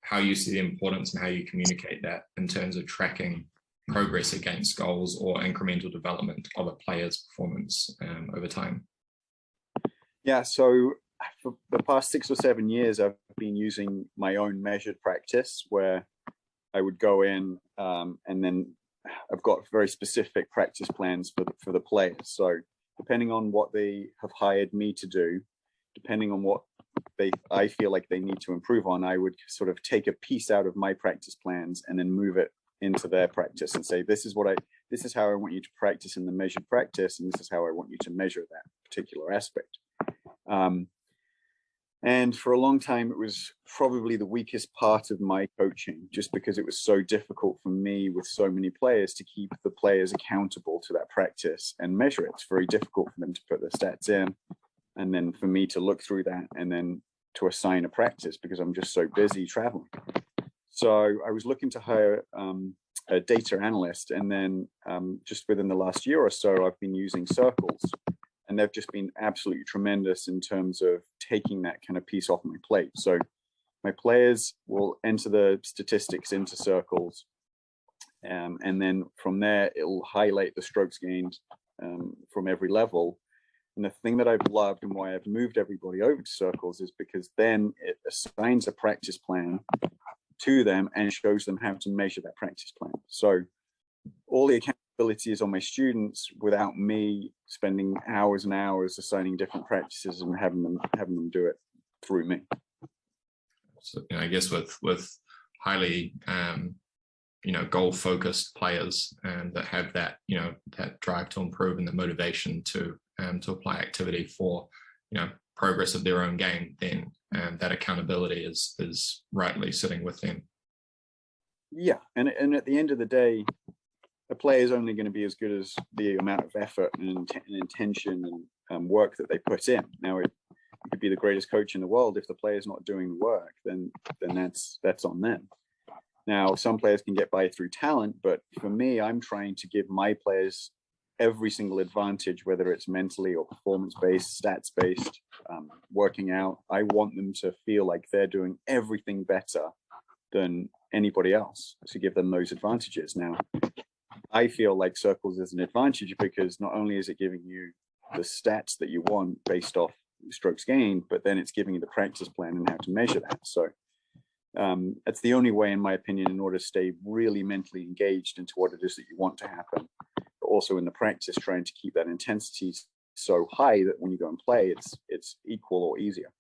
how you see the importance and how you communicate that in terms of tracking progress against goals or incremental development of a player's performance over time. Yeah, so for the past 6 or 7 years, I've been using my own measured practice where I would go in and then I've got very specific practice plans for the players. So depending on what they have hired me to do, depending on what I feel like they need to improve on, I would sort of take a piece out of my practice plans and then move it into their practice and say, this is how I want you to practice in the measured practice, and this is how I want you to measure that particular aspect. And for a long time, it was probably the weakest part of my coaching, just because it was so difficult for me with so many players to keep the players accountable to that practice and measure it. It's very difficult for them to put their stats in, and then for me to look through that and then to assign a practice because I'm just so busy traveling. So I was looking to hire a data analyst, and then just within the last year or so, I've been using circles. And they've just been absolutely tremendous in terms of taking that kind of piece off my plate. So my players will enter the statistics into circles. And then from there, it'll highlight the strokes gained from every level. And the thing that I've loved and why I've moved everybody over to circles is because then it assigns a practice plan to them and shows them how to measure that practice plan. So all the accountability is on my students without me spending hours and hours assigning different practices and having them do it through me. So I guess with highly goal focused players that have that that drive to improve and the motivation to apply activity for progress of their own game, then that accountability is rightly sitting with them. Yeah, and at the end of the day, a player is only going to be as good as the amount of effort and intention and work that they put in. Now, it could be the greatest coach in the world. If the player's not doing the work, then that's on them. Now, some players can get by through talent, but for me, I'm trying to give my players every single advantage, whether it's mentally or performance-based, stats-based, working out. I want them to feel like they're doing everything better than anybody else to give them those advantages. Now, I feel like circles is an advantage because not only is it giving you the stats that you want based off strokes gained, but then it's giving you the practice plan and how to measure that. So that's the only way, in my opinion, in order to stay really mentally engaged into what it is that you want to happen, but also in the practice, trying to keep that intensity so high that when you go and play, it's equal or easier.